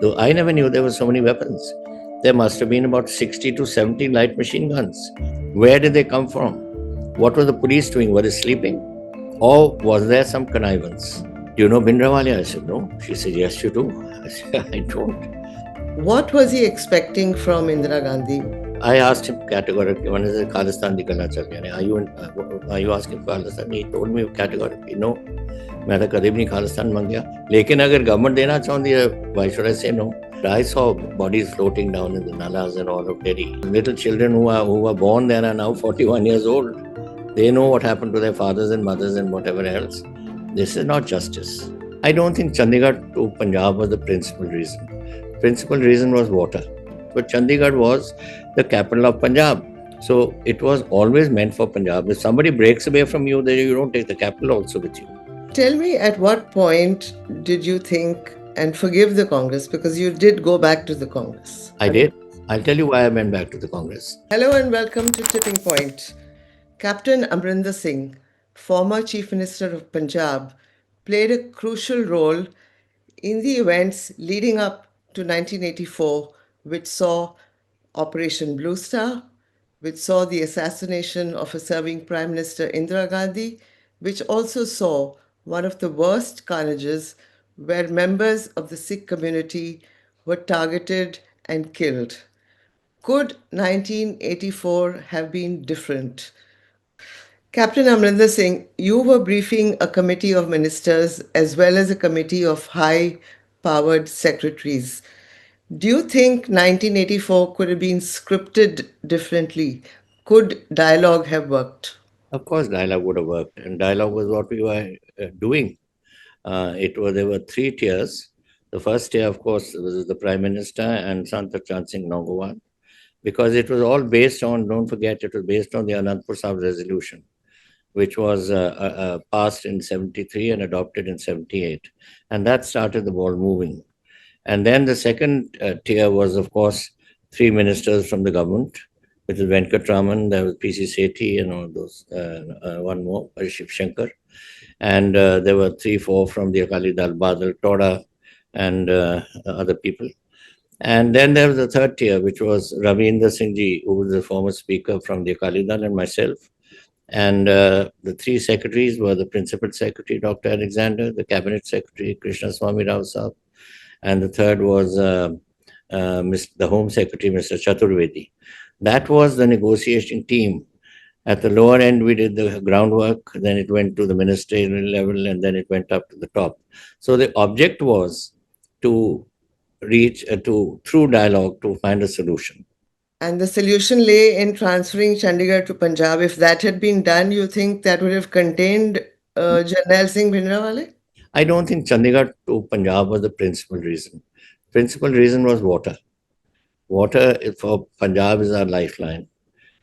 Though I never knew there were so many weapons. There must have been about 60 to 70 light machine guns. Where did they come from? What were the police doing? Were they sleeping? Or was there some connivance? Do you know Bhindranwale? I said, no. She said, yes, you do. I said, I don't. What was he expecting from Indira Gandhi? I asked him categorically, when is Khalistan निकलना चल गया? Are you asking for Khalistan? He told me categorically, no. मैं तो कभी भी नहीं खालिस्तान मांग गया. लेकिन अगर गवर्नमेंट देना चाहती है, why should I say no? I saw bodies floating down in the nalas and all of Delhi. Little children who were born there are now 41 years old. They know what happened to their fathers and mothers and whatever else. This is not justice. I don't think Chandigarh to Punjab was the principal reason. Principal reason was water. But Chandigarh was the capital of Punjab. So it was always meant for Punjab. If somebody breaks away from you, then you don't take the capital also with you. Tell me, at what point did you think and forgive the Congress? Because you did go back to the Congress. I did. I'll tell you why I went back to the Congress. Hello and welcome to Tipping Point. Captain Amarinder Singh, former Chief Minister of Punjab, played a crucial role in the events leading up to 1984, which saw Operation Bluestar, which saw the assassination of a serving Prime Minister Indira Gandhi, which also saw one of the worst carnages where members of the Sikh community were targeted and killed. Could 1984 have been different? Captain Amarinder Singh, you were briefing a committee of ministers as well as a committee of high-powered secretaries. Do you think 1984 could have been scripted differently? Could dialogue have worked? Of course, dialogue would have worked, and dialogue was what we were doing. There were three tiers. The first tier, of course, was the Prime Minister and Santa Chand Singh Nongowat, because it was all based on, don't forget, it was based on the Anandpur Sahib resolution, which was passed in 73 and adopted in 78. And that started the ball moving. And then the second tier was, of course, three ministers from the government, which is Venkatraman, there was P.C. Sethi and all those, one more, Shiv Shankar. And there were 3-4 from the Akali Dal, Badal, Toda, and other people. And then there was the third tier, which was Harinder Singh ji, who was the former speaker from the Akali Dal, and myself. And the three secretaries were the principal secretary, Dr. Alexander, the cabinet secretary, Krishna Swami Rao Saab, and the third was the Home Secretary, Mr. Chaturvedi. That was the negotiation team. At the lower end, we did the groundwork, then it went to the ministerial level, and then it went up to the top. So the object was to reach, through dialogue, to find a solution. And the solution lay in transferring Chandigarh to Punjab. If that had been done, you think that would have contained Jarnail Singh Bhindranwale? I don't think Chandigarh to Punjab was the principal reason. Principal reason was water. Water for Punjab is our lifeline.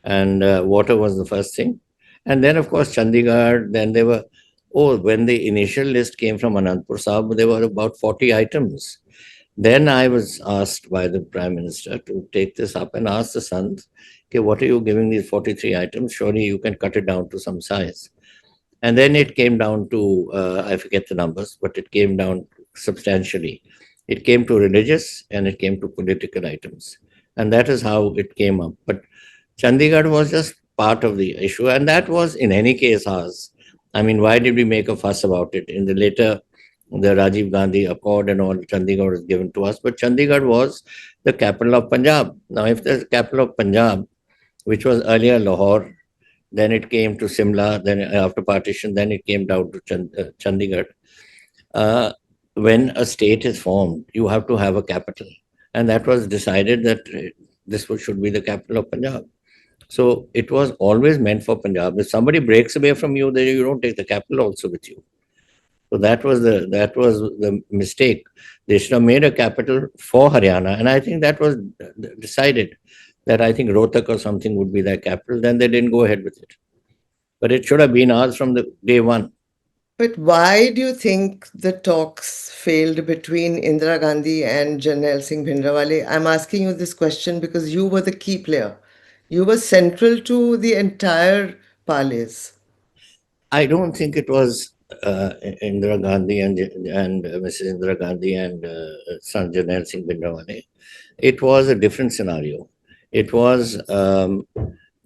And water was the first thing. And then, of course, Chandigarh, then there were, when the initial list came from Anandpur Sahib, there were about 40 items. Then I was asked by the Prime Minister to take this up and ask the sons, okay, what are you giving these 43 items? Surely you can cut it down to some size. And then it came down to, I forget the numbers, but it came down substantially. It came to religious and it came to political items. And that is how it came up. But Chandigarh was just part of the issue. And that was, in any case, ours. I mean, why did we make a fuss about it? In the later, the Rajiv Gandhi Accord and all, Chandigarh was given to us. But Chandigarh was the capital of Punjab. Now, if the capital of Punjab, which was earlier Lahore, then it came to Simla, then after partition, then it came down to Chandigarh. When a state is formed, you have to have a capital. And that was decided that this should be the capital of Punjab. So it was always meant for Punjab. If somebody breaks away from you, then you don't take the capital also with you. So that was the mistake. They should have made a capital for Haryana. And I think that was decided, that I think Rohtak or something would be their capital. Then they didn't go ahead with it. But it should have been ours from the day one. But why do you think the talks failed between Indira Gandhi and Jarnail Singh Bhindranwale? I'm asking you this question because you were the key player. You were central to the entire parleys. I don't think it was Indira Gandhi and Mrs. Indira Gandhi and son Janel Singh Bhindranwale, it was a different scenario. It was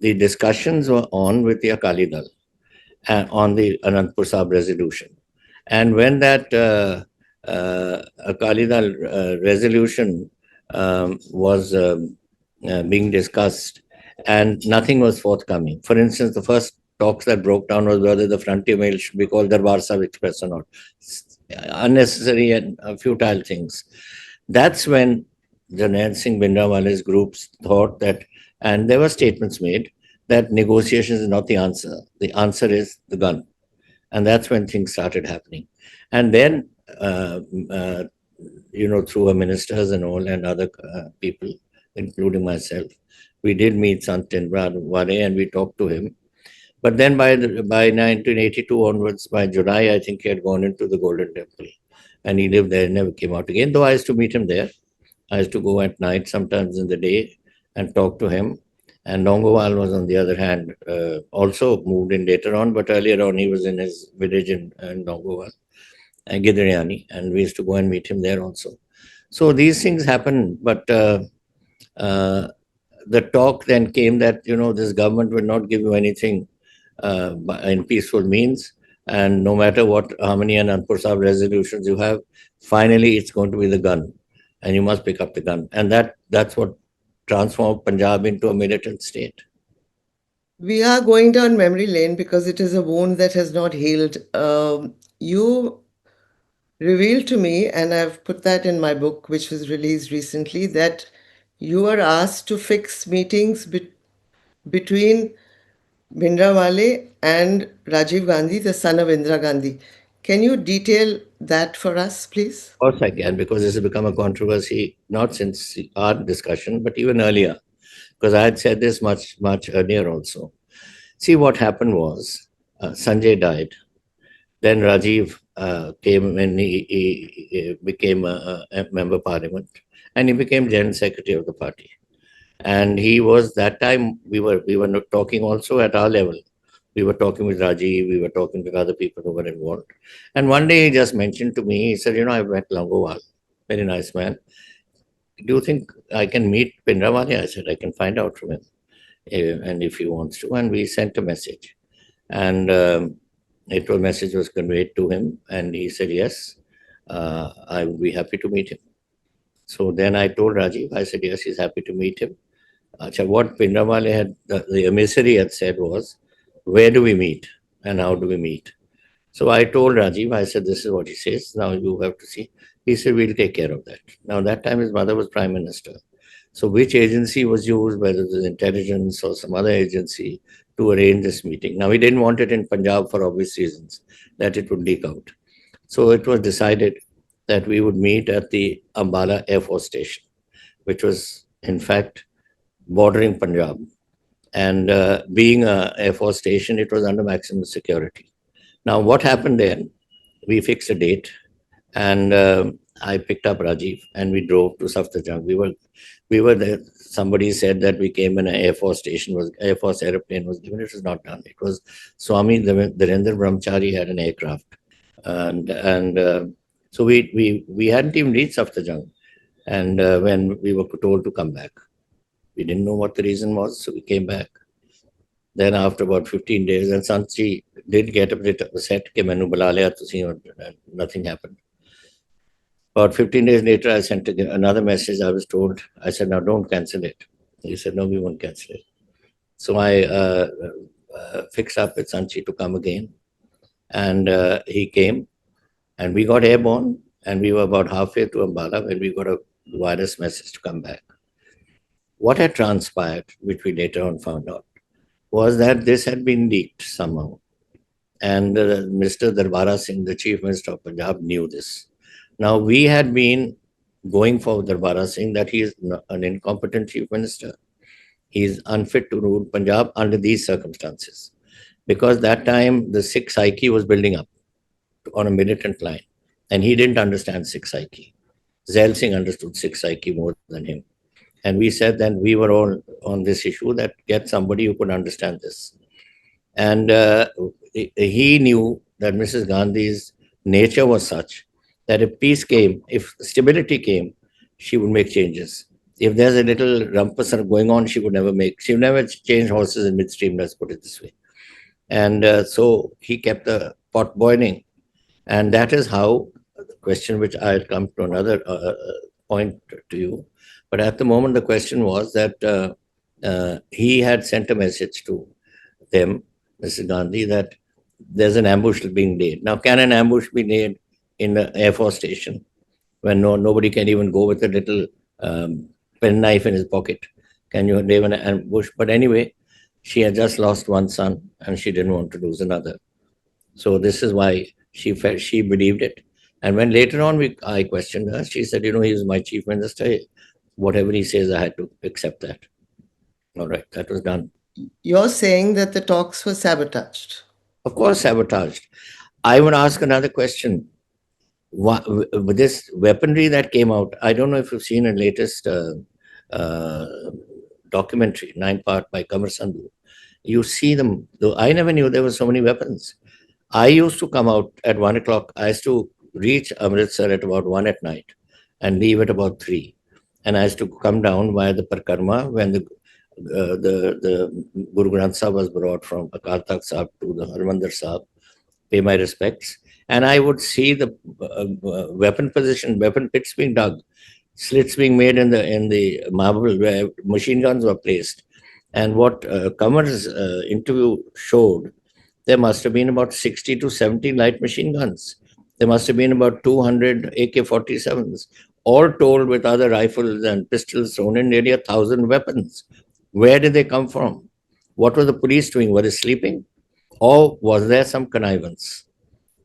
the discussions were on with the Akali Dal on the Anandpur Sahib resolution. And when that Akali Dal resolution was being discussed and nothing was forthcoming. For instance, the first talks that broke down was whether the frontier mail should be called Darbar Sahib Express or not. Unnecessary and futile things. That's when Janayat Singh Bhindranwale's groups thought that, and there were statements made that negotiations is not the answer. The answer is the gun. And that's when things started happening. And then, through our ministers and all and other people, including myself, we did meet Sant Bhindranwale and we talked to him. But then by 1982 onwards, by July, I think he had gone into the Golden Temple and he lived there and never came out again. Though I used to meet him there. I used to go at night, sometimes in the day, and talk to him. And Longowal was, on the other hand, also moved in later on, but earlier on he was in his village in Longowal, Gidriani, and we used to go and meet him there also. So these things happen, but uh, the talk then came that, this government will not give you anything in peaceful means. And no matter how many Anandpur Sahib resolutions you have, finally it's going to be the gun. And you must pick up the gun. And that's what transformed Punjab into a militant state. We are going down memory lane because it is a wound that has not healed. You revealed to me, and I've put that in my book, which was released recently, that you were asked to fix meetings between Bhindranwale and Rajiv Gandhi, the son of Indira Gandhi. Can you detail that for us, please? Of course I can, because this has become a controversy, not since our discussion, but even earlier, because I had said this much, much earlier also. See, what happened was Sanjay died. Then Rajiv came and he became a member of parliament and he became general secretary of the party. And he was, that time we were not talking also at our level. We were talking with Rajiv, we were talking with other people who were involved. And one day he just mentioned to me, he said, I met Langowal, very nice man. Do you think I can meet Bhindranwale? I said, I can find out from him, and if he wants to. And we sent a message. And message was conveyed to him, and he said, yes, I would be happy to meet him. So then I told Rajiv, I said, yes, he's happy to meet him. What Bhindranwale had, the emissary had said was, where do we meet and how do we meet? So I told Rajiv, I said, this is what he says. Now you have to see. He said, we'll take care of that. Now, that time his mother was prime minister. So which agency was used, whether it was intelligence or some other agency, to arrange this meeting? Now, he didn't want it in Punjab for obvious reasons, that it would leak out. So it was decided that we would meet at the Ambala Air Force Station, which was, in fact, bordering Punjab. And being an Air Force station, it was under maximum security. Now, what happened then? We fixed a date, and I picked up Rajiv, and we drove to Safdarjung. We were there. Somebody said that we came in an Air Force station, Air Force airplane was given. It was not done. It was Swami Dhirendra Brahmachari had an aircraft, and so we hadn't even reached Safdarjung, and when we were told to come back, we didn't know what the reason was, so we came back. Then after about 15 days, and Sanchi did get a bit upset, कि मैंने बुला लिया तुसी, and nothing happened. About 15 days later, I sent another message. I was told, I said, now don't cancel it. He said, no, we won't cancel it. So I fixed up with Sanchi to come again. And he came, and we got airborne, and we were about halfway to Ambala when we got a wireless message to come back. What had transpired, which we later on found out, was that this had been leaked somehow. And Mr. Darbara Singh, the Chief Minister of Punjab, knew this. Now, we had been going for Darbara Singh that he is an incompetent Chief Minister. He is unfit to rule Punjab under these circumstances. Because that time, the Sikh psyche was building up on a militant line. And he didn't understand Sikh psyche. Zail Singh understood Sikh psyche more than him. And we said then we were all on this issue that get somebody who could understand this. And he knew that Mrs. Gandhi's nature was such that if peace came, if stability came, she would make changes. If there's a little rumpus going on, she would never change horses in midstream, let's put it this way. And so he kept the pot boiling. And that is how the question, which I'll come to another point to you. But at the moment, the question was that he had sent a message to them, Mr. Gandhi, that there's an ambush being laid. Now, can an ambush be laid in the Air Force station when nobody can even go with a little penknife in his pocket? Can you lay an ambush? But anyway, she had just lost one son and she didn't want to lose another. So this is why she felt, she believed it. And when later on I questioned her, she said, he was my chief minister. Whatever he says, I had to accept that. All right, that was done. You're saying that the talks were sabotaged. Of course, sabotaged. I would ask another question. With this weaponry that came out, I don't know if you've seen a latest documentary, 9-part by Kamar Sandhu. You see them, though I never knew there were so many weapons. I used to come out at 1 o'clock. I used to reach Amritsar at about 1 at night and leave at about 3. And I used to come down via the Parkarma when the Guru Granth Sahib was brought from Akal Takht Sahib to the Harinder Sahib, pay my respects. And I would see the weapon pits being dug, slits being made in the marble where machine guns were placed. And what Kamar's interview showed, there must have been about 60 to 70 light machine guns. There must have been about 200 AK-47s, all told with other rifles and pistols thrown in, nearly 1,000 weapons. Where did they come from? What were the police doing? Were they sleeping? Or was there some connivance?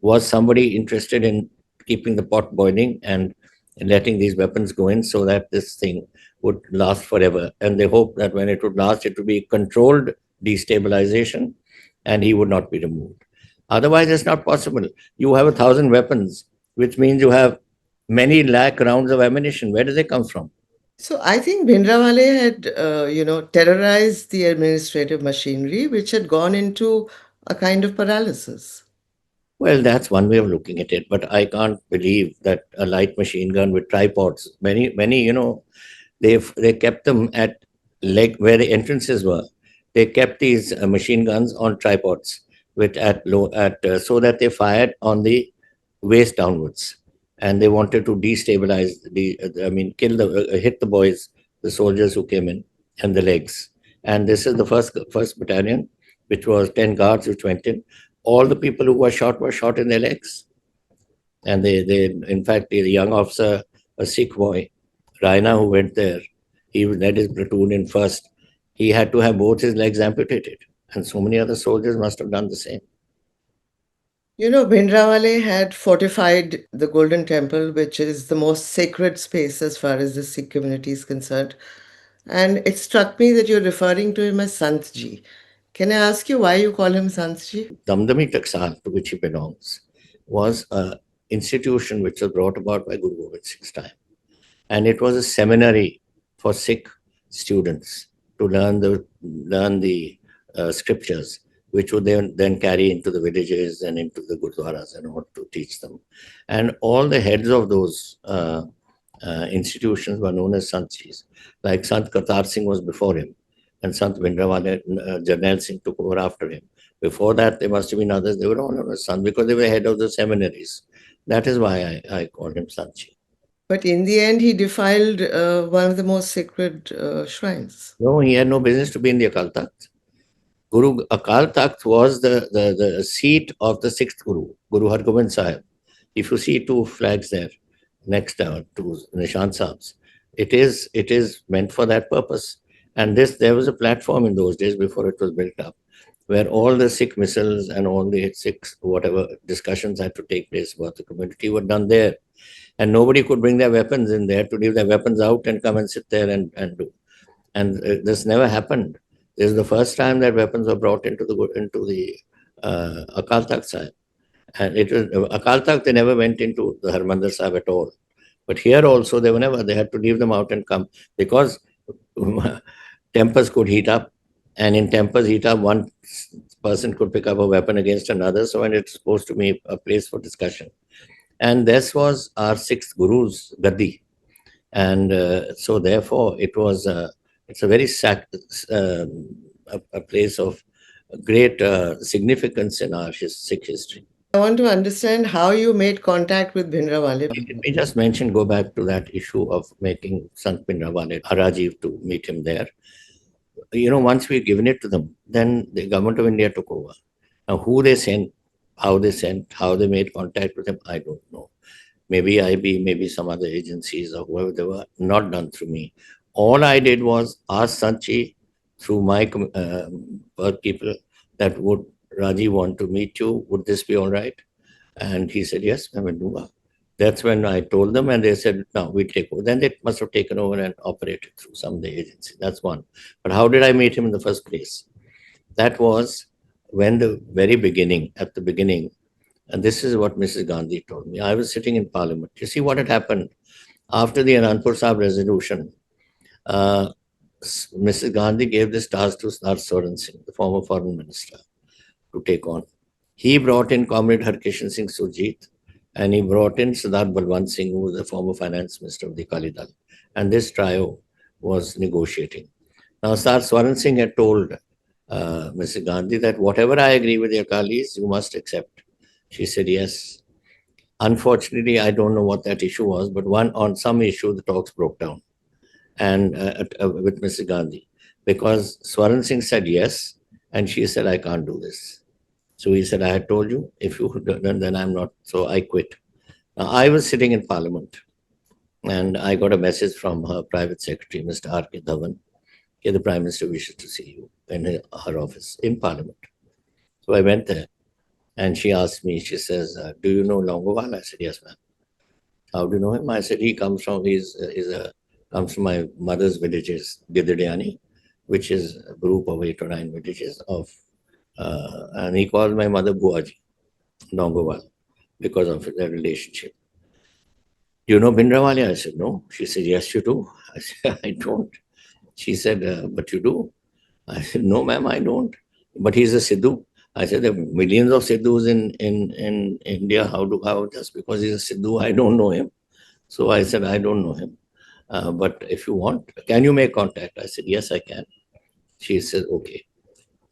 Was somebody interested in keeping the pot boiling and letting these weapons go in so that this thing would last forever? And they hoped that when it would last, it would be controlled destabilization and he would not be removed. Otherwise, it's not possible. You have 1,000 weapons, which means you have many lakh rounds of ammunition. Where do they come from? So I think Bhindranwale had, terrorized the administrative machinery, which had gone into a kind of paralysis. Well, that's one way of looking at it, but I can't believe that a light machine gun with tripods, many, they kept them at where the entrances were. They kept these machine guns on tripods so that they fired on the waist downwards, and they wanted to destabilize hit the boys, the soldiers who came in, and the legs. And this is the first battalion, which was 10 guards which went in. All the people who were shot in their legs. And in fact, the young officer, a Sikh boy, Raina, who went there, he led his platoon in first. He had to have both his legs amputated. And so many other soldiers must have done the same. Bhindranwale had fortified the Golden Temple, which is the most sacred space as far as the Sikh community is concerned. And it struck me that you're referring to him as Santji. Can I ask you why you call him Santji? Damdami Taksal, to which he belongs, was an institution which was brought about by Guru Gobind Singh's time. And it was a seminary for Sikh students to learn the scriptures, which would then carry into the villages and into the gurdwaras and what to teach them. And all the heads of those institutions were known as Santjis. Like Sant Kartar Singh was before him, and Sant Bhindranwale, Jarnail Singh took over after him. Before that, there must have been others. They were all known as Sant because they were head of the seminaries. That is why I called him Santji. But in the end, he defiled one of the most sacred shrines. No, he had no business to be in the Akal Takht. Akal Takht was the seat of the sixth Guru, Guru Hargobind Sahib. If you see two flags there next to Nishan Sahib's, it is meant for that purpose. And there was a platform in those days before it was built up, where all the Sikh missiles and all the Sikh whatever discussions had to take place about the community were done there. And nobody could bring their weapons in there to leave their weapons out and come and sit there and do. And this never happened. This is the first time that weapons were brought into the Akal Takht Sahib. And it was Akal Takht, they never went into the Harinder Sahib at all. But here also, they had to leave them out and come because tempers could heat up. And in tempers heat up, one person could pick up a weapon against another. So, and it's supposed to be a place for discussion. And this was our sixth guru's Gaddi. And so, therefore, it's a very a place of great significance in our Sikh history. I want to understand how you made contact with Bhindranwale. Let me just mention, go back to that issue of making Sant Bhindranwale, Rajiv, to meet him there. Once we'd given it to them, then the government of India took over. Now, who they sent, how they made contact with him, I don't know. Maybe IB, maybe some other agencies or whoever they were, not done through me. All I did was ask Sanchi through my people that would Rajiv want to meet you? Would this be all right? And he said, yes, I will do. That's when I told them, and they said, no, we take over. Then they must have taken over and operated through some of the agency. That's one. But how did I meet him in the first place? That was when at the beginning, and this is what Mrs. Gandhi told me. I was sitting in Parliament. You see what had happened after the Anandpur Sahib resolution. Mrs. Gandhi gave this task to Sardar Swaran Singh, the former foreign minister, to take on. He brought in Comrade Harkishan Singh Surjit, and he brought in Sardar Balwant Singh, who was the former finance minister of the Akali Dal. And this trio was negotiating. Now, Sardar Swaran Singh had told Mrs. Gandhi that whatever I agree with the Akalis, you must accept. She said, yes. Unfortunately, I don't know what that issue was, but on some issue, the talks broke down and with Mrs. Gandhi, because Swaran Singh said yes, and she said, I can't do this. So he said, I had told you, if you done, then I'm not. So I quit. Now, I was sitting in Parliament, and I got a message from her private secretary, Mr. R.K. Dhawan. Okay, the Prime Minister wishes to see you in her office in Parliament. So I went there, and she asked me, she says, do you know Longowal? I said, yes, ma'am. How do you know him? I said, he comes from, comes from my mother's villages, Gididiani, which is a group of 8 or 9 villages of, and he called my mother Buaji, Longowal, because of their relationship. Do you know Bhindranwale? I said, no. She said, yes, you do. I said, I don't. She said, but you do. I said, no, ma'am, I don't. But he's a Sidhu. I said, there are millions of Sidhus in India. How just because he's a Sidhu, I don't know him. So I said, I don't know him. But if you want, can you make contact? I said, yes, I can. She said, okay.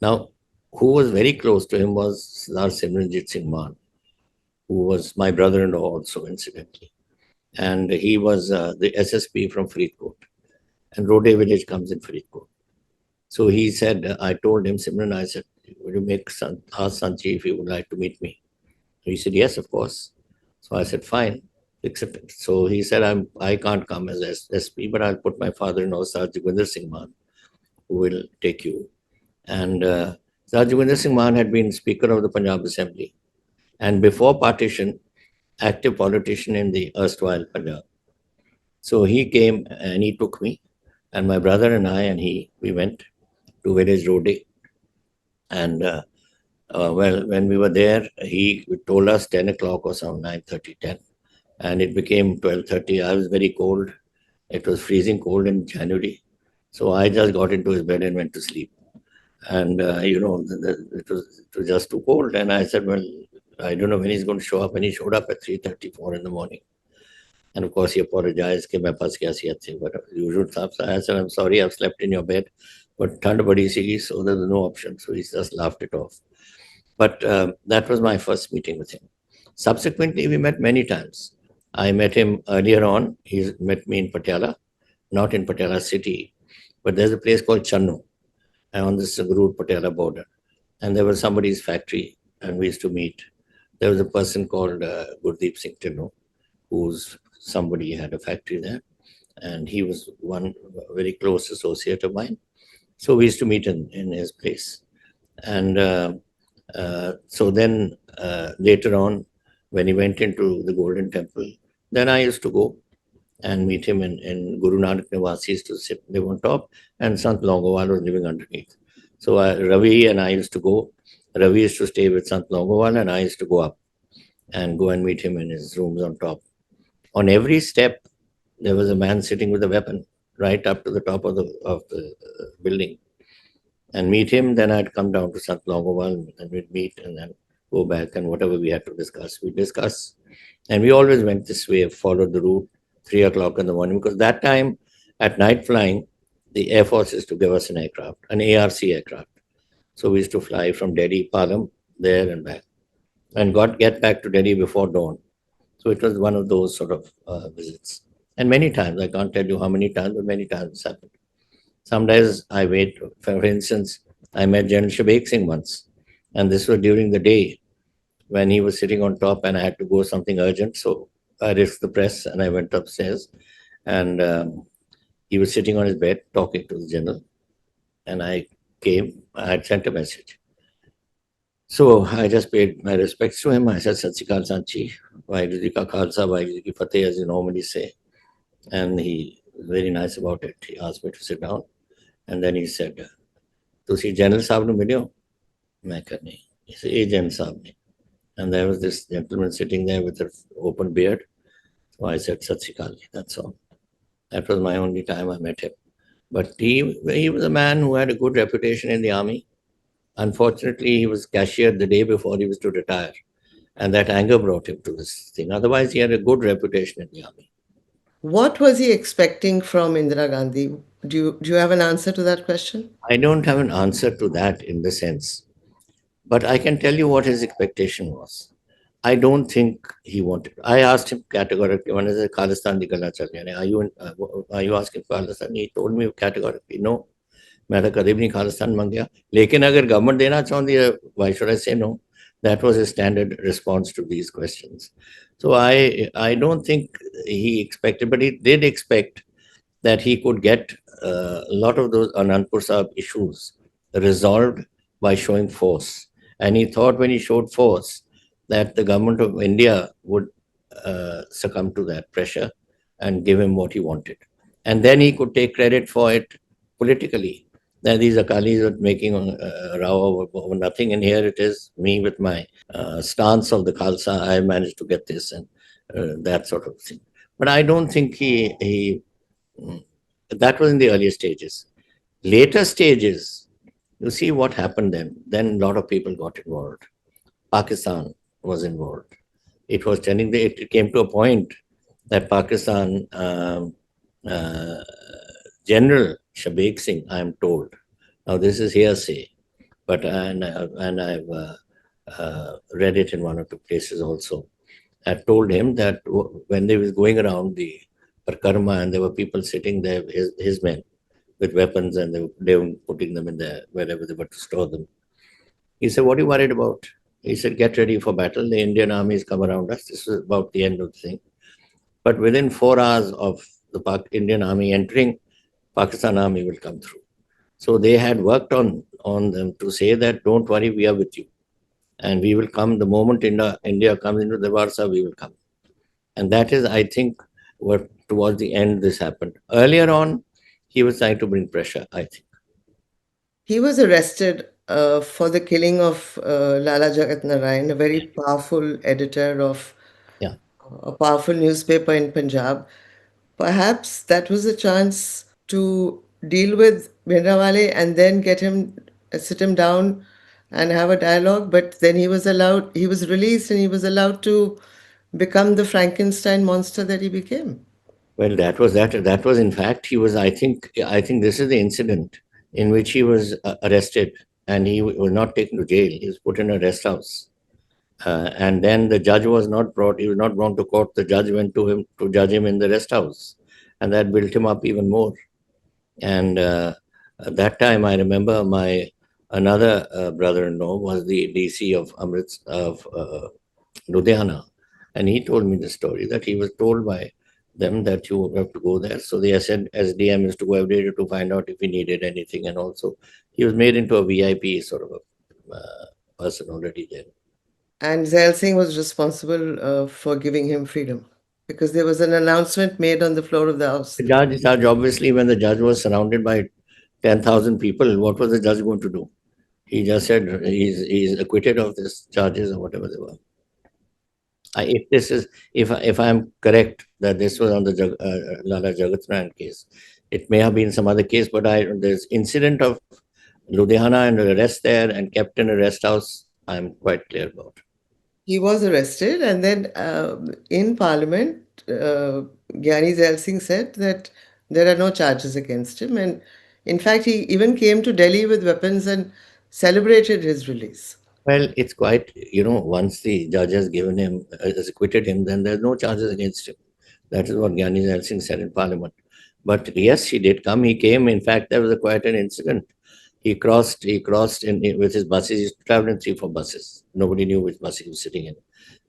Now, who was very close to him was Sardar Simranjit Singh Maan, who was my brother-in-law also, incidentally. And he was the SSP from Faridkot. And Rode village comes in Faridkot. So he said, I told him, Simran, I said, would you ask Sanchi if he would like to meet me? He said, yes, of course. So I said, fine, accepted. So he said, I can't come as SP, but I'll put my father-in-law, Sir Joginder Singh Maan, who will take you. And Sir Joginder Singh Maan had been Speaker of the Punjab Assembly. And before partition, active politician in the erstwhile Punjab. So he came and he took me, and my brother and I and we went to village Rode. And well, when we were there, he told us 10 o'clock or some 9:30, 10. And it became 12:30. I was very cold. It was freezing cold in January. So I just got into his bed and went to sleep. And, it was just too cold. And I said, well, I don't know when he's going to show up. And he showed up at 3:34 in the morning. And of course, he apologized. But usual stuff. So I said, I'm sorry, I've slept in your bed. But thand badi si, so there was no option. So he just laughed it off. But that was my first meeting with him. Subsequently, we met many times. I met him earlier on. He met me in Patiala, not in Patiala city, but there's a place called Channu on the Sangrur-Patiala border. And there was somebody's factory, and we used to meet. There was a person called Gurdeep Singh Tinno, who's somebody had a factory there, and he was one very close associate of mine. So we used to meet in his place. And so then later on, when he went into the Golden Temple, then I used to go and meet him in Guru Nanak Niwas. He used to live on top, and Sant Longowal was living underneath. So Ravi and I used to go. Ravi used to stay with Sant Longowal, and I used to go up and go and meet him in his rooms on top. On every step, there was a man sitting with a weapon right up to the top of the building. and meet him. Then I'd come down to Sant Longowal and we'd meet and then go back, and whatever we had to discuss, we discuss. And we always went this way, followed the route 3 o'clock in the morning, because that time at night flying, the Air Force used to give us an aircraft, an ARC aircraft. So we used to fly from Delhi, Palam, there and back, and get back to Delhi before dawn. So it was one of those sort of visits. And many times, I can't tell you how many times, but many times it's happened. Sometimes I wait. For instance, I met General Shabik Singh once, and this was during the day when he was sitting on top, and I had to go something urgent. So I risked the press and I went upstairs, and he was sitting on his bed talking to the general, and I came. I had sent a message. So I just paid my respects to him. I said, Sat Sri Akal Sanchi, Vaheguru Ji Ka Khalsa, Vaheguru Ji Ki Fateh, as you normally say. And he was very nice about it. He asked me to sit down. And then he said, "Tusi General Saab nu milyo?" मैं कहा नहीं. He said, "A General Saab ne." And there was this gentleman sitting there with an open beard. So I said, Sat Sri Akal, that's all. That was my only time I met him. But he was a man who had a good reputation in the army. Unfortunately, he was cashiered the day before he was to retire. And that anger brought him to this thing. Otherwise, he had a good reputation in the army. What was he expecting from Indira Gandhi? Do you have an answer to that question? I don't have an answer to that in the sense, but I can tell you what his expectation was. I don't think he wanted. I asked him categorically. When I said Khalistan nikalna chal raha hai, are you asking for Khalistan? He told me categorically, no. मैं तो कभी भी नहीं खालिस्तान मांग गया, लेकिन अगर government देना चाहती है, why should I say no? That was his standard response to these questions. So I don't think he expected, but he did expect that he could get a lot of those Anandpur Sahib issues resolved by showing force. And he thought when he showed force that the government of India would succumb to that pressure and give him what he wanted. And then he could take credit for it politically. That these Akalis are making a row over nothing, and here it is, me with my stance of the Khalsa, I managed to get this and that sort of thing. But I don't think he that was in the earlier stages. Later stages, you see what happened then. Then a lot of people got involved. Pakistan was involved. It was telling it came to a point that Pakistan General Shabik Singh, I am told. Now this is hearsay, but and I've read it in one or two places also. Had told him that when they was going around the Parkarma and there were people sitting there, his men, with weapons, and they were putting them in there wherever they were to store them. He said, "What are you worried about?" He said, "Get ready for battle. The Indian army has come around us." This was about the end of the thing. But within 4 hours of the Indian army entering, Pakistan army will come through. So they had worked on them to say that, "Don't worry, we are with you. And we will come the moment India comes into the Warsaw, we will come." And that is, I think, what towards the end this happened. Earlier on, he was trying to bring pressure, I think. He was arrested for the killing of Lala Jagat Narayan, a very powerful editor of Yeah. a powerful newspaper in Punjab. Perhaps that was a chance to deal with Bhindranwale and then get him, sit him down and have a dialogue. But then he was released and he was allowed to become the Frankenstein monster that he became. Well, that was that. That was, in fact, he was. I think this is the incident in which he was arrested, and he was not taken to jail. He was put in a rest house, and then the judge was not brought. He was not brought to court. The judge went to him to judge him in the rest house, and that built him up even more. And at that time, I remember my another brother-in-law was the DC of Ludhiana, and he told me the story that he was told by them that you have to go there. So they said SDM is to go every day to find out if he needed anything, and also he was made into a VIP sort of a person already there. And Zail Singh was responsible for giving him freedom because there was an announcement made on the floor of the house. The judge, obviously, when the judge was surrounded by 10,000 people, what was the judge going to do? He just said he's acquitted of this charges or whatever they were. If this is if I'm correct that this was on the Lala Jagat Narayan case, it may have been some other case, but this incident of Ludhiana and arrest there and kept in a rest house, I'm quite clear about. He was arrested, and then in Parliament, Gyani Zail Singh said that there are no charges against him. And in fact, he even came to Delhi with weapons and celebrated his release. Well, it's quite, once the judge has given him, has acquitted him, then there's no charges against him. That is what Gyani Zail Singh said in Parliament. But yes, he did come. He came. In fact, there was quite an incident. He crossed with his buses. He used to travel in 3, 4 buses. Nobody knew which bus he was sitting in.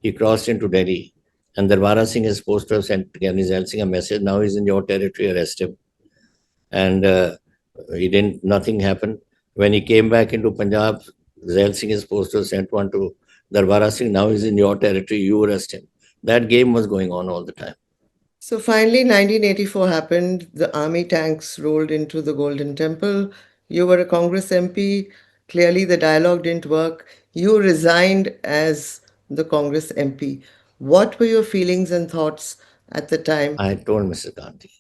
He crossed into Delhi. And Darbara Singh is supposed to have sent Gyani Zail Singh a message. Now he's in your territory, arrest him. And he didn't, nothing happened. When he came back into Punjab, Zail Singh is supposed to have sent one to Darbara Singh. Now he's in your territory, you arrest him. That game was going on all the time. So finally, 1984 happened. The army tanks rolled into the Golden Temple. You were a Congress MP. Clearly, the dialogue didn't work. You resigned as the Congress MP. What were your feelings and thoughts at the time? I told Mrs. Gandhi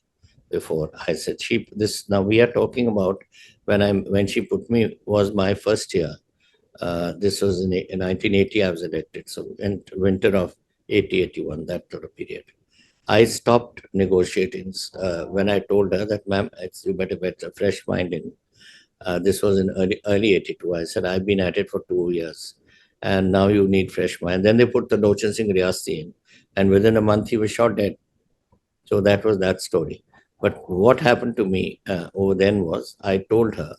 before. I said, she this now we are talking about when she put me was my first year. This was in 1980. I was elected, so in winter of 80, 81, that sort of period. I stopped negotiating when I told her that, ma'am, you better get a fresh mind in. This was in early 82. I said, I've been at it for 2 years and now you need fresh mind. Then they put the Lochan Singh Riyasti in, and within a month he was shot dead. So that was that story. But what happened to me over then was I told her,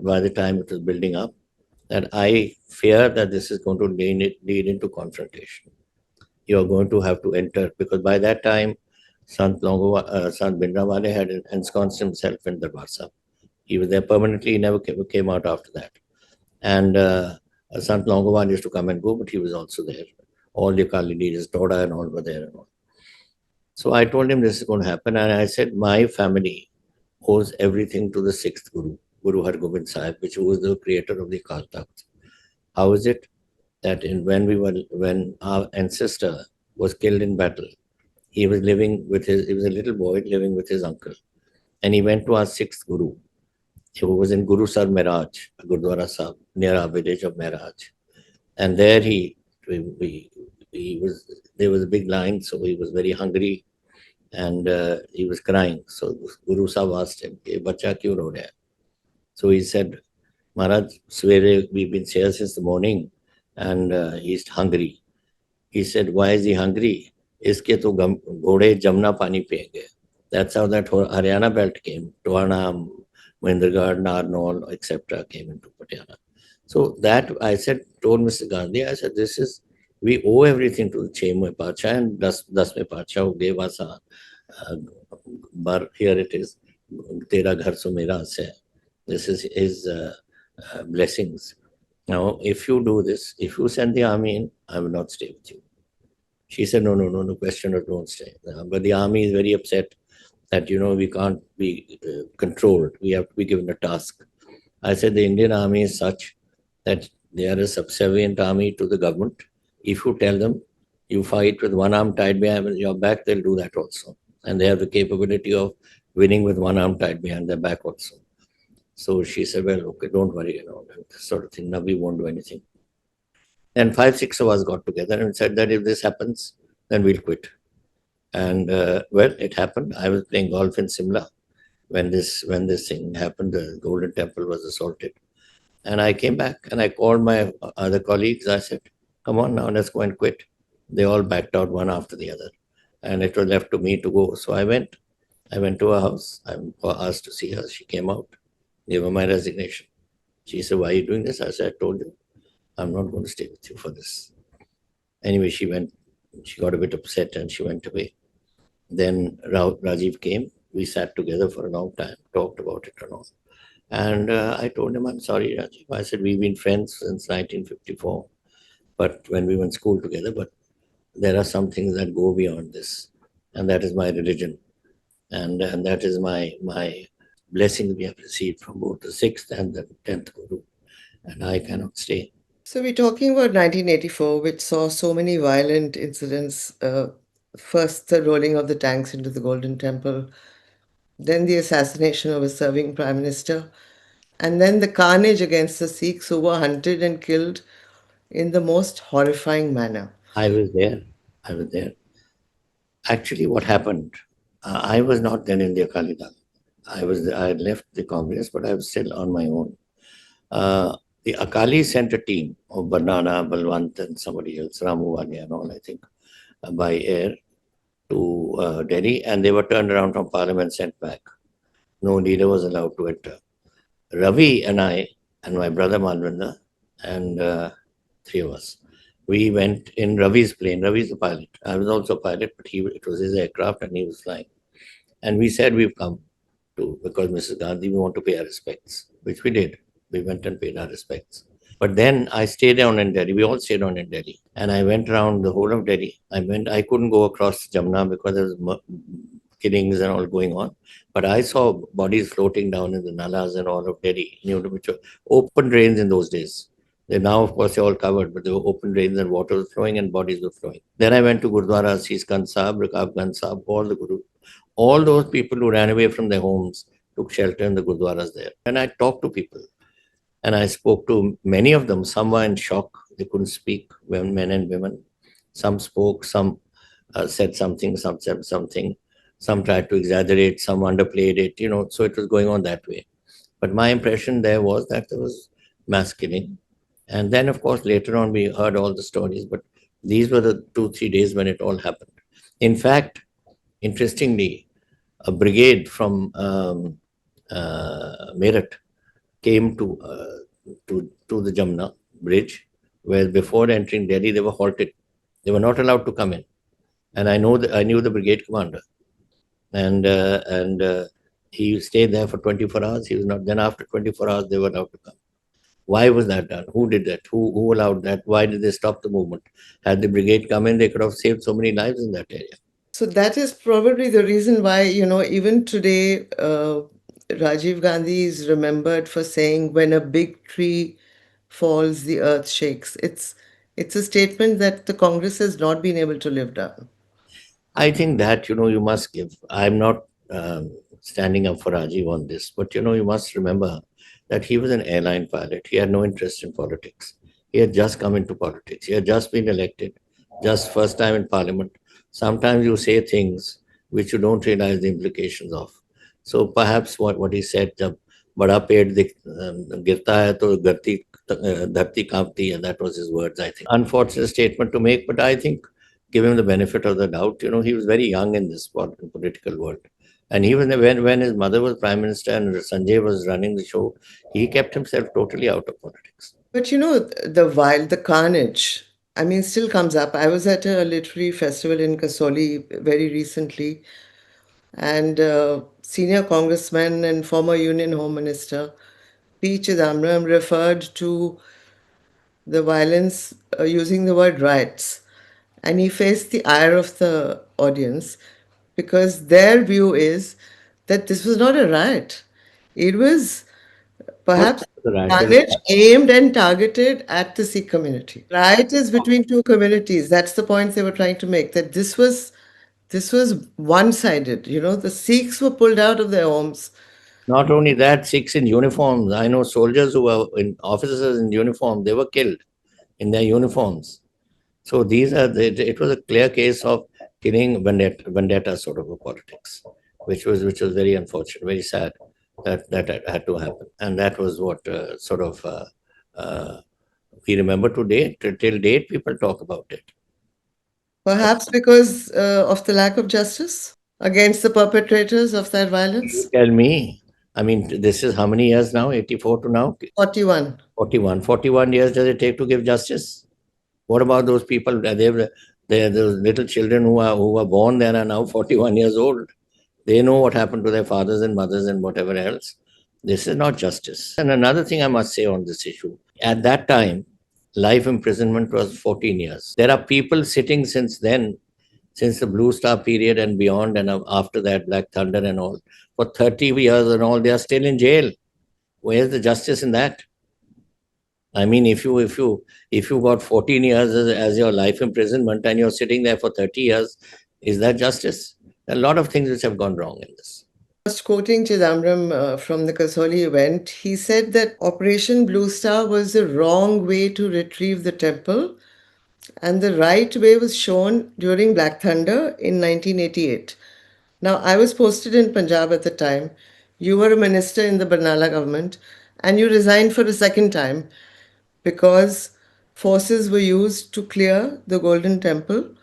by the time it was building up, that I fear that this is going to lead into confrontation. You're going to have to enter, because by that time, Sant Bhindranwale had ensconced himself in Darbar Sahib. He was there permanently. He never came out after that. And Sant Longowal used to come and go, but he was also there. All the Akali leaders, Toda and all were there and all. So I told him this is going to happen. And I said, my family owes everything to the sixth Guru, Guru Hargobind Sahib, which was the creator of the Akal Takht. How is it that when our ancestor was killed in battle, he was he was a little boy living with his uncle. And he went to our sixth Guru, who was in Guru Sar Mehraj, Gurdwara Sahib, near our village of Mehraj. And there he was, there was a big line, so he was very hungry and he was crying. So Guru Sahib asked him, Bacha kyun ro raha hai? So he said, Maharaj, Swere, we've been here since the morning and he's hungry. He said, why is he hungry? Iske to घोड़े जमुना पानी पिएंगे. That's how that Haryana belt came. Tohana, Mahendragarh, Narnaul, etc. came into Patiala. So that I said, told Mr. Gandhi, I said, we owe everything to the Chemwe Pacha and Dasme Pacha who gave us bar. Here it is, Tera Ghar So Mera Se. This is his blessings. Now, if you do this, if you send the army in, I will not stay with you. She said, no, no, no, no question of don't stay. But the army is very upset that, we can't be controlled. We have to be given a task. I said, the Indian army is such that they are a subservient army to the government. If you tell them you fight with one arm tied behind your back, they'll do that also. And they have the capability of winning with one arm tied behind their back also. So she said, well, okay, don't worry, this sort of thing. Now we won't do anything. And 5, 6 of us got together and said that if this happens, then we'll quit. And well, it happened. I was playing golf in Simla when this thing happened. The Golden Temple was assaulted, and I came back and I called my other colleagues. I said, "Come on now, let's go and quit." They all backed out one after the other, and it was left to me to go. So I went. I went to her house. I asked to see her. She came out, gave her my resignation. She said, "Why are you doing this?" I said, "I told you, I'm not going to stay with you for this." Anyway, she went. She got a bit upset and she went away. Then Rajiv came. We sat together for a long time, talked about it and all. And I told him, I'm sorry, Rajiv. I said, we've been friends since 1954, but when we went to school together, but there are some things that go beyond this. And that is my religion. And that is my blessing we have received from both the sixth and the 10th Guru. And I cannot stay. So we're talking about 1984, which saw so many violent incidents. First, the rolling of the tanks into the Golden Temple, then the assassination of a serving prime minister, And then the carnage against the Sikhs who were hunted and killed in the most horrifying manner. I was there. I was there. Actually, what happened? I was not then in the Akali Dal. I had left the Congress, but I was still on my own. The Akali sent a team of Banana, Balwant, and somebody else, Ramu Walia and all, I think, by air to Delhi, and they were turned around from Parliament and sent back. No leader was allowed to enter. Ravi and I, and my brother Malvinder, and three of us, we went in Ravi's plane. Ravi's the pilot. I was also a pilot, but it was his aircraft and he was flying. And we said we've come to, because Mrs. Gandhi, we want to pay our respects, which we did. We went and paid our respects. But then I stayed down in Delhi. We all stayed down in Delhi. And I went around the whole of Delhi. I couldn't go across Jamna because there was killings and all going on. But I saw bodies floating down in the nalas and all of Delhi, which were open drains in those days. They now, of course, they're all covered, but they were open drains and water was flowing and bodies were flowing. Then I went to Gurdwara, Seeskan Sahib, Rakabganj Sahib, all the Guru. All those people who ran away from their homes took shelter in the Gurdwaras there. And I talked to people and I spoke to many of them. Some were in shock. They couldn't speak, men and women. Some spoke, some said something, some said something. Some tried to exaggerate, some underplayed it, so it was going on that way. But my impression there was that there was mass killing. And then, of course, later on, we heard all the stories, but these were the 2-3 days when it all happened. In fact, interestingly, a brigade from Meerut came to the Jamna bridge, where before entering Delhi, they were halted. They were not allowed to come in. And I knew the brigade commander. And he stayed there for 24 hours. He was not. Then after 24 hours, they were allowed to come. Why was that done? Who did that? Who allowed that? Why did they stop the movement? Had the brigade come in, they could have saved so many lives in that area. So that is probably the reason why, even today, Rajiv Gandhi is remembered for saying, when a big tree falls, the earth shakes. It's a statement that the Congress has not been able to live down. I think that, you must give. I'm not standing up for Rajiv on this, but, you must remember that he was an airline pilot. He had no interest in politics. He had just come into politics. He had just been elected, just first time in parliament. Sometimes you say things which you don't realize the implications of. So perhaps what he said, जब बड़ा पेड़ गिरता है तो धरती कांपती है. That was his words, I think. Unfortunate statement to make, but I think give him the benefit of the doubt. He was very young in this political world. And even when his mother was prime minister and Sanjay was running the show, he kept himself totally out of politics. But the carnage, I mean, still comes up. I was at a literary festival in Kasoli very recently, and senior congressman and former Union Home Minister P. Chidambaram referred to the violence using the word riots. And he faced the ire of the audience because their view is that this was not a riot. It was What perhaps the riot? carnage aimed and targeted at the Sikh community. Riot is between two communities. That's the point they were trying to make, that this was one-sided. The Sikhs were pulled out of their homes. Not only that, Sikhs in uniforms. I know soldiers who were officers in uniform. They were killed in their uniforms. So it was a clear case of killing vendetta sort of a politics, which was very unfortunate, very sad that had to happen. And that was what we remember today. Till date, people talk about it. Perhaps because of the lack of justice against the perpetrators of that violence. You tell me. I mean, this is how many years now? 84 to now? 41. 41. 41 years does it take to give justice? What about those people? They're those little children who are born there are now 41 years old. They know what happened to their fathers and mothers and whatever else. This is not justice. And another thing I must say on this issue, at that time, life imprisonment was 14 years. There are people sitting since then, since the Bluestar period and beyond, and after that, Black Thunder and all, for 30 years and all, they are still in jail. Where's the justice in that? I mean, if you got 14 years as your life imprisonment and you're sitting there for 30 years, is that justice? There are a lot of things which have gone wrong in this. Just quoting Chidambaram from the Kasoli event, he said that Operation Bluestar was the wrong way to retrieve the temple, and the right way was shown during Black Thunder in 1988. Now, I was posted in Punjab at the time. You were a minister in the Barnala government, and you resigned for a second time because forces were used to clear the Golden Temple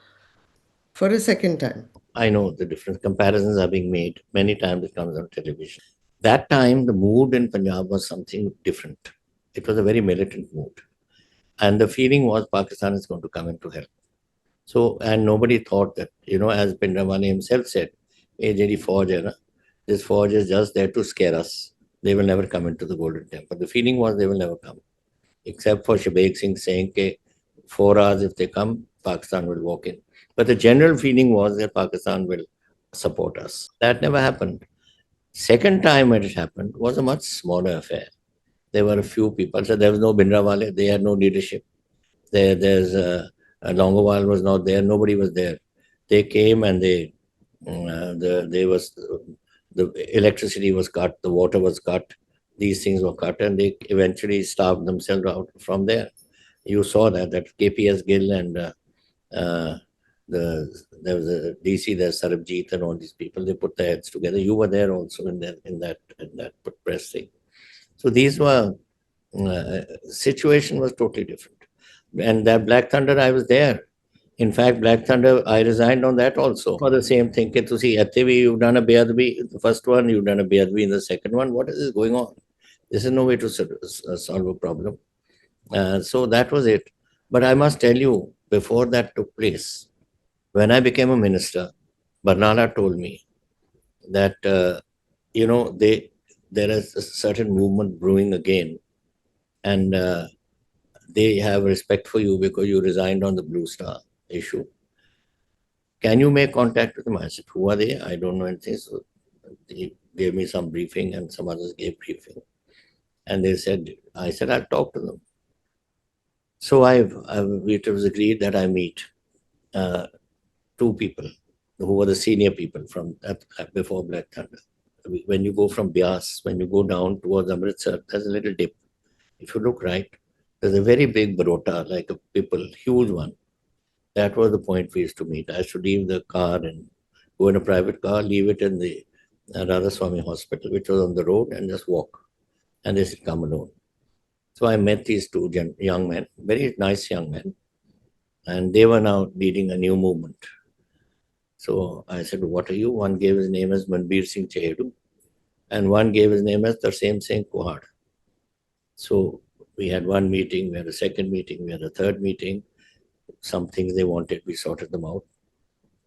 for a second time. I know the different comparisons are being made. Many times it comes on television. That time, the mood in Punjab was something different. It was a very militant mood. And the feeling was Pakistan is going to come into help. So, and nobody thought that, as Bhindranwale himself said, "Hey, ਜਿਹੜੀ ਫੌਜ ਹੈ ਨਾ, this forge is just there to scare us. They will never come into the Golden Temple." The feeling was they will never come, except for Shabik Singh saying, "Okay, 4 hours if they come, Pakistan will walk in." But the general feeling was that Pakistan will support us. That never happened. Second time when it happened was a much smaller affair. There were a few people. So there was no Bhindranwale. They had no leadership. There's Longowal was not there. Nobody was there. They came and the electricity was cut, the water was cut, these things were cut, and they eventually starved themselves out from there. You saw that KPS Gill and there was a DC, there's Sarabjit and all these people. They put their heads together. You were there also in that press thing. So these were situation was totally different. And that Black Thunder, I was there. In fact, Black Thunder, I resigned on that also for the same thing. To see, you've done a Beadbi, the first one, you've done a Beadbi in the second one. What is going on? This is no way to solve a problem. So that was it. But I must tell you, before that took place, when I became a minister, Barnala told me that, there is a certain movement brewing again. And they have respect for you because you resigned on the Bluestar issue. Can you make contact with them? I said, who are they? I don't know anything. So they gave me some briefing and some others gave briefing. And they said, I said, I'll talk to them. So it was agreed that I meet two people who were the senior people from before Black Thunder. When you go from Bias, when you go down towards Amritsar, there's a little dip. If you look right, there's a very big barota, like a people, huge one. That was the point we used to meet. I used to leave the car and go in a private car, leave it in the Radhaswamy Hospital, which was on the road, and just walk. And they said, come alone. So I met these two young men, very nice young men, and they were now leading a new movement. So I said, what are you? One gave his name as Manbir Singh Chehedu, and one gave his name as Tarsem Singh Kuhad. So we had one meeting, we had a second meeting, we had a third meeting. Some things they wanted, we sorted them out.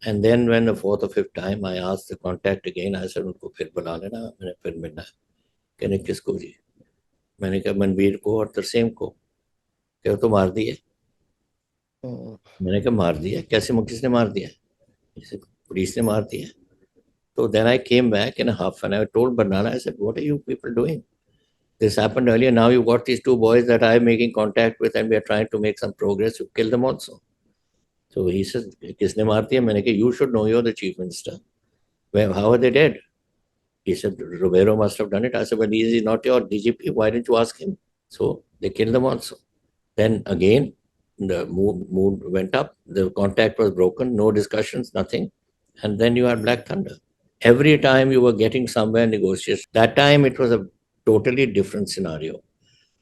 And then when the fourth or fifth time I asked the contact again, I said, उनको फिर बुला लेना, मैंने फिर मिलना. कहने किसको जी? मैंने कहा मनवीर को और तरसेम को. क्या तो मार दिए? मैंने कहा मार दिया. कैसे किसने मार दिया? पुलिस ने मार दिया. So then I came back in a huff and I told Barnala, I said, what are you people doing? This happened earlier. Now you've got these two boys that I'm making contact with and we are trying to make some progress. You kill them also. So he says, Kisne maar diya? Maine kaha, you should know, you're the chief minister. Well, how are they dead? He said, Romero must have done it. I said, well, he is not your DGP. Why didn't you ask him? So they killed them also. Then again, the mood went up. The contact was broken. No discussions, nothing. And then you had Black Thunder. Every time you were getting somewhere negotiation. That time it was a totally different scenario,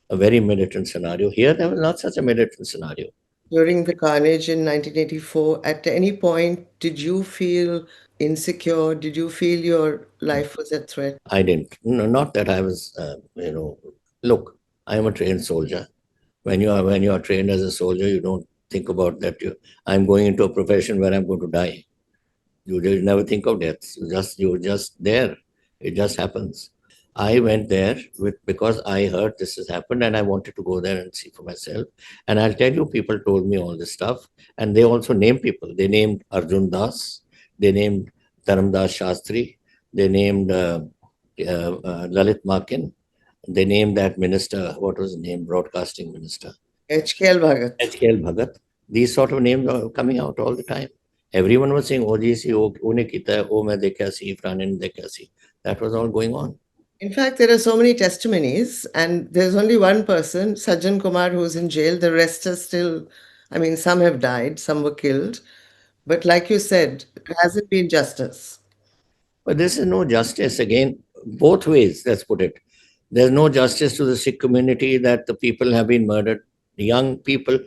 a very militant scenario. Here there was not such a militant scenario. During the carnage in 1984, at any point did you feel insecure? Did you feel your life was at threat? I didn't. No, not that I was, look, I am a trained soldier. When you are trained as a soldier, you don't think about that. I'm going into a profession where I'm going to die. You never think of death. You're just there. It just happens. I went there because I heard this has happened and I wanted to go there and see for myself. And I'll tell you, people told me all this stuff, and they also named people. They named Arjun Das, they named Dharamdas Shastri, they named Lalit Makin, they named that minister. What was his name? Broadcasting minister. HKL Bhagat. HKL Bhagat. These sort of names are coming out all the time. Everyone was saying, oh, GC, oh, une kita hai, oh, main dekha si, Franin dekha si. That was all going on. In fact, there are so many testimonies, and there's only one person, Sajjan Kumar, who's in jail. The rest are still, I mean, some have died, some were killed. But like you said, there hasn't been justice. But this is no justice again, both ways, let's put it. There's no justice to the Sikh community that the people have been murdered. Young people,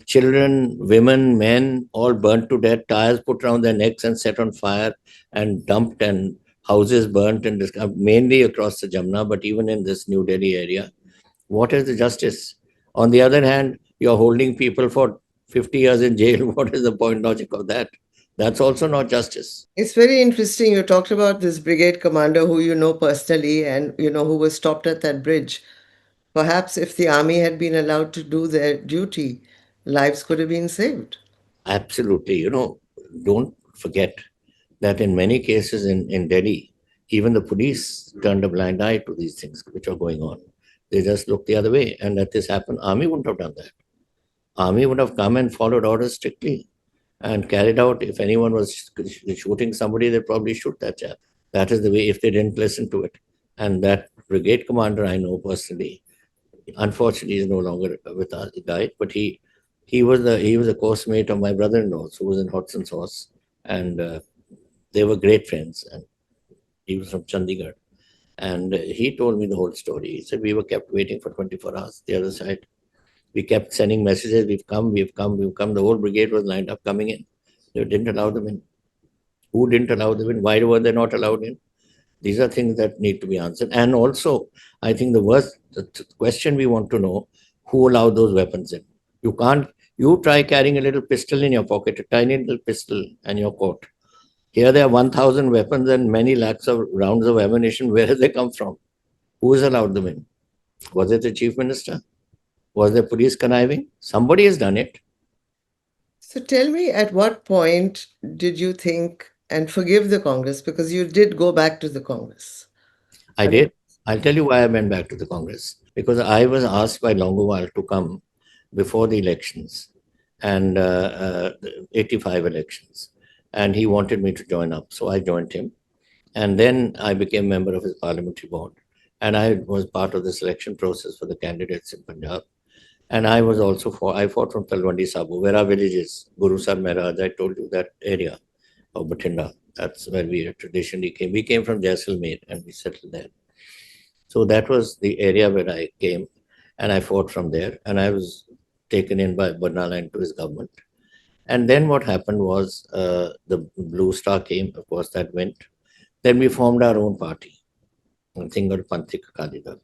children, women, men, all burnt to death, tires put around their necks and set on fire and dumped, and houses burnt, and mainly across the Jamna, but even in this New Delhi area. What is the justice? On the other hand, you're holding people for 50 years in jail. What is the point logic of that? That's also not justice. It's very interesting. You talked about this brigade commander who you know personally and you know who was stopped at that bridge. Perhaps if the army had been allowed to do their duty, lives could have been saved. Absolutely. Don't forget that in many cases in Delhi, even the police turned a blind eye to these things which are going on. They just looked the other way. And let this happen, army wouldn't have done that. Army would have come and followed orders strictly and carried out. If anyone was shooting somebody, they'd probably shoot that chap. That is the way, if they didn't listen to it. And that brigade commander I know personally, unfortunately, is no longer with us, he died, but he was a course mate of my brother-in-law, who was in Hodson's Horse, and they were great friends. And he was from Chandigarh, and he told me the whole story. He said we were kept waiting for 24 hours. The other side, we kept sending messages. We've come, we've come, we've come. The whole brigade was lined up coming in. They didn't allow them in. Who didn't allow them in? Why were they not allowed in? These are things that need to be answered. And also, I think the question we want to know, who allowed those weapons in? You can't, you try carrying a little pistol in your pocket, a tiny little pistol, and your coat. Here there are 1,000 weapons and many lakhs of rounds of ammunition. Where did they come from? Who has allowed them in? Was it the chief minister? Was the police conniving? Somebody has done it. So tell me, at what point did you think and forgive the Congress? Because you did go back to the Congress. I I mean, did. I'll tell you why I went back to the Congress. Because I was asked by Longowal to come before the elections and the 85 elections. And he wanted me to join up. So I joined him. And then I became member of his parliamentary board. And I was part of the selection process for the candidates in Punjab. And I was also I fought from Talwandi Sabu, where our village is, Guru Sar Mehraj. I told you that area of Bathinda. That's where we traditionally came. We came from Jaisalmer and we settled there. So that was the area where I came, and I fought from there. And I was taken in by Bhindranwale into his government. And then what happened was the Bluestar came, of course, that went. Then we formed our own party, Single Panthik Akali Dal.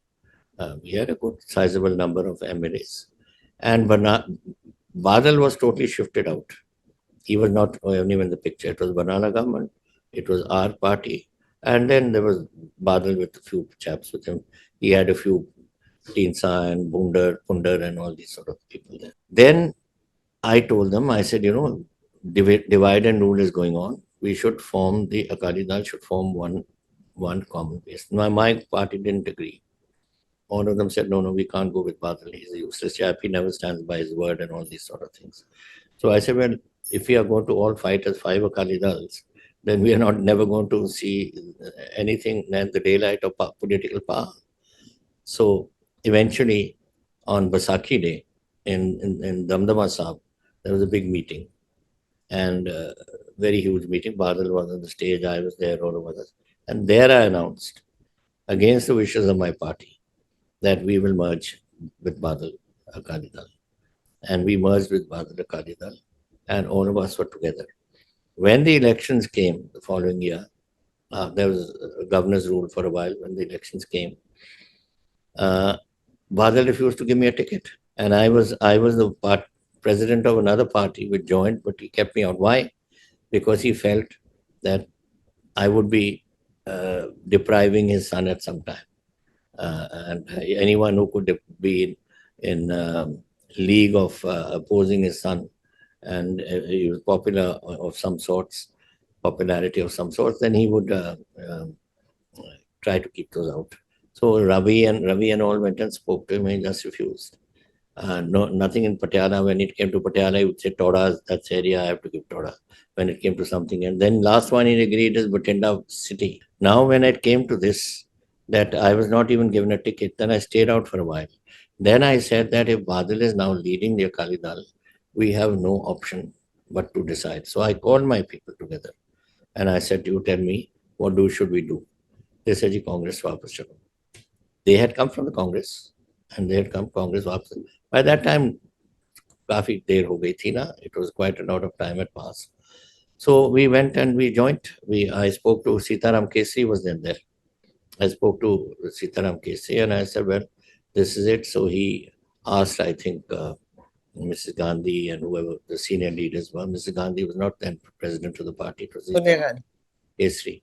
We had a good sizable number of MLAs. And Badal was totally shifted out. He was not even in the picture. It was Banana government. It was our party. And then there was Badal with a few chaps with him. He had a few Teensa and Pundar and all these sort of people there. Then I told them, I said, divide and rule is going on. We should form the Akali Dal should form one common base. My party didn't agree. All of them said, no, we can't go with Badal. He's a useless chap. He never stands by his word and all these sort of things. So I said, well, if we are going to all fight as five Akali Dals, then we are not never going to see anything in the daylight of political power. So eventually, on Basaki Day in Damdama Sahib, there was a big meeting, and very huge meeting. Badal was on the stage, I was there, all of us. And there I announced, against the wishes of my party, that we will merge with Badal Akali Dal. And we merged with Badal Akali Dal, and all of us were together. When the elections came the following year, there was a governor's rule for a while. When the elections came, Badal refused to give me a ticket, and I was the president of another party which joined, but he kept me out. Why? Because he felt that I would be depriving his son at some time, and anyone who could be in league of opposing his son, and he was popular of some sorts, popularity of some sorts, then he would try to keep those out. So Ravi and all went and spoke to him, and he just refused. No, nothing in Patiala. When it came to Patiala, he would say Toda, that's area I have to give Toda. When it came to something, and then last one he agreed is Bathinda city. Now, when it came to this, that I was not even given a ticket, then I stayed out for a while. Then I said that if Badal is now leading the Akali Dal, we have no option but to decide. So I called my people together and I said, "You tell me should we do?" They said, "Ji Congress वापस चलो." They had come from the Congress, and they had come Congress वापस. By that time, काफी देर हो गई थी ना. It was quite a lot of time had passed. So we went and we joined. I spoke to Sitaram Kesri was then there. I spoke to Sitaram Kesri and I said, well, this is it. So he asked, I think, Mrs. Gandhi and whoever the senior leaders were. Mrs. Gandhi was not then president of the party. It was Sonia Sitaram Gandhi. Kesri.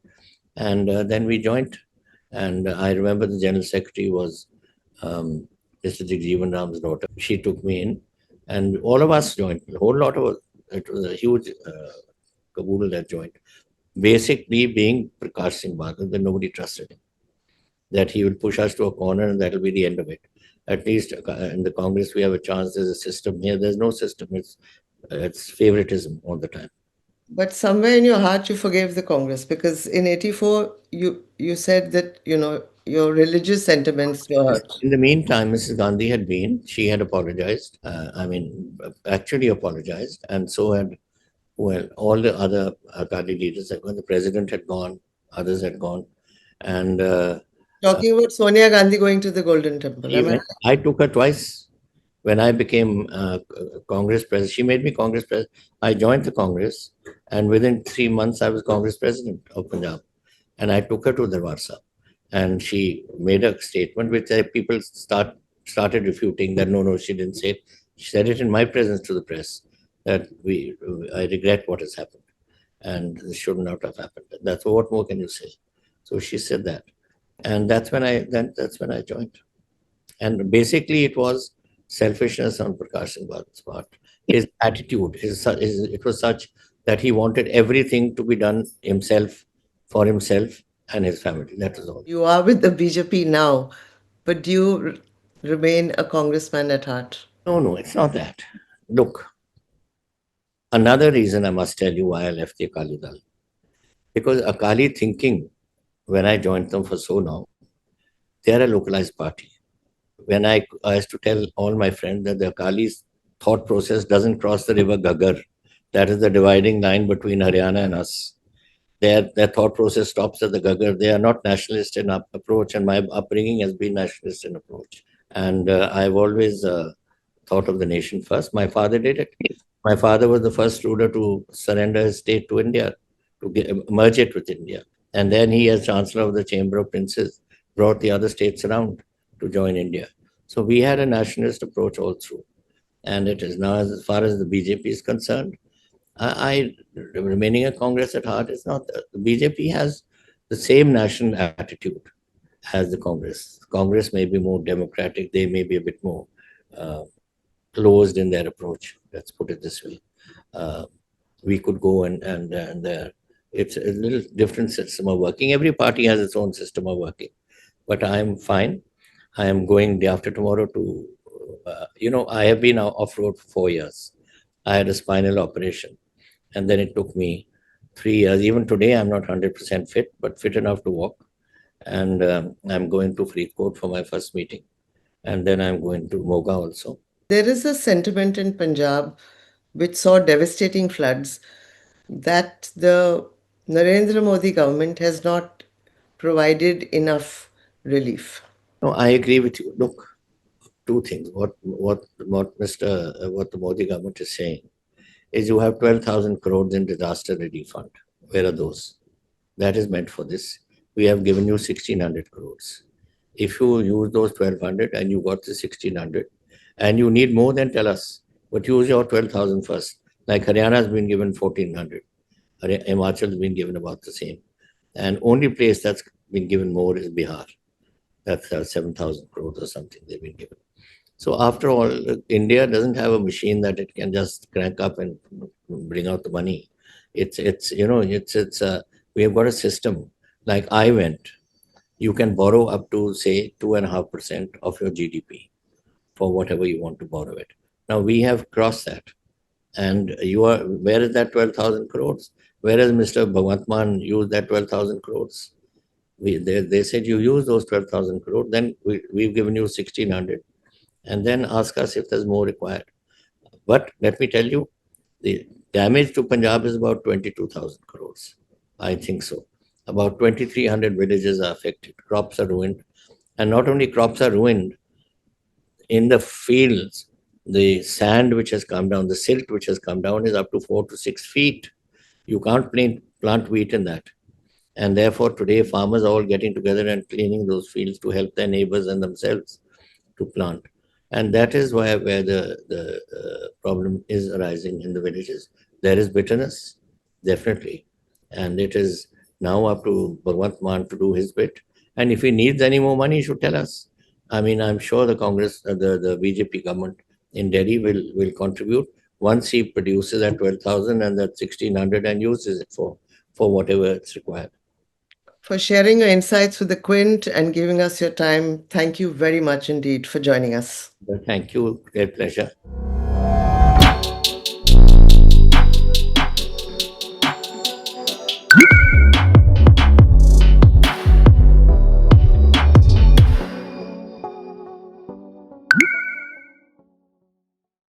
And then we joined. And I remember the general secretary was Mr. Jagjeevan Ram's daughter. She took me in, and all of us joined. A whole lot of us. It was a huge caboodle that joined. Basically, being Prakash Singh Badal, that nobody trusted him. That he will push us to a corner, and that will be the end of it. At least in the Congress, we have a chance. There's a system here. There's no system. It's favoritism all the time. But somewhere in your heart, you forgave the Congress because in '84, you said that your religious sentiments were hurt. In the meantime, Mrs. Gandhi had been, she had apologized. Actually apologized. And so had, well, all the other Akali leaders had gone. The president had gone, others had gone. And Talking about Sonia Gandhi going to the Golden Temple, she am I went, right? I took her twice when I became Congress president. She made me Congress president. I joined the Congress, and within 3 months, I was Congress president of Punjab. And I took her to Darbar Sahib, and she made a statement which people started refuting that no, she didn't say it. She said it in my presence to the press that I regret what has happened, and this should not have happened. That's what more can you say? So she said that, and that's when I joined. And basically, it was selfishness on Prakash Singh Badal's part. His attitude, it was such that he wanted everything to be done himself, for himself and his family. That is all. You are with the BJP now, but do you remain a congressman at heart? No, it's not that. Look, another reason I must tell you why I left the Akali Dal. Because Akali thinking, when I joined them for so long, they are a localized party. When I used to tell all my friends that the Akali's thought process doesn't cross the river Gaggar. That is the dividing line between Haryana and us. Their thought process stops at the Gaggar. They are not nationalist in approach, and my upbringing has been nationalist in approach. And I've always thought of the nation first. My father did it. My father was the first ruler to surrender his state to India, to merge it with India. And then he, as Chancellor of the Chamber of Princes, brought the other states around to join India. So we had a nationalist approach all through. And it is now, as far as the BJP is concerned, remaining a Congress at heart is not. The BJP has the same national attitude as the Congress. Congress may be more democratic. They may be a bit more uh, closed in their approach. Let's put it this way. We could go and it's a little different system of working. Every party has its own system of working. But I am fine. I am going day after tomorrow to, I have been off road for 4 years. I had a spinal operation, and then it took me 3 years. Even today, I'm not 100% fit, but fit enough to walk. And I'm going to Freeport for my first meeting, and then I'm going to Moga also. There is a sentiment in Punjab which saw devastating floods that the Narendra Modi government has not provided enough relief. No, I agree with you. Look, two things. What the Modi government is saying is you have 12,000 crores in disaster relief fund. Where are those? That is meant for this. We have given you 1,600 crores. If you use those 1,200 and you got the 1,600 and you need more, then tell us. But use your 12,000 first. Like Haryana has been given 1,400. Himachal has been given about the same. And only place that's been given more is Bihar. That's 7,000 crores or something they've been given. So after all, India doesn't have a machine that it can just crank up and bring out the money. We have got a system. Like I went, you can borrow up to say 2.5% of your GDP. for whatever you want to borrow it. Now we have crossed that. And you are, where is that 12,000 crores? Where has Mr. Bhagwant used that 12,000 crores? They said you use those 12,000 crores, then we've given you 1,600, and then ask us if there's more required. But let me tell you, the damage to Punjab is about 22,000 crores. I think so. About 2,300 villages are affected. Crops are ruined. And not only crops are ruined, in the fields, the sand which has come down, the silt which has come down is up to 4 to 6 feet. You can't plant wheat in that. And therefore, today, farmers are all getting together and cleaning those fields to help their neighbors and themselves to plant. And that is where the problem is arising in the villages. There is bitterness, definitely. And it is now up to Bhagwant Mann to do his bit. And if he needs any more money, he should tell us. I mean, I'm sure the Congress, the BJP government in Delhi will contribute once he produces that 12,000 and that 1,600 and uses it for whatever it's required. For sharing your insights with the Quint and giving us your time. Thank you very much indeed for joining us. But thank you. Great pleasure.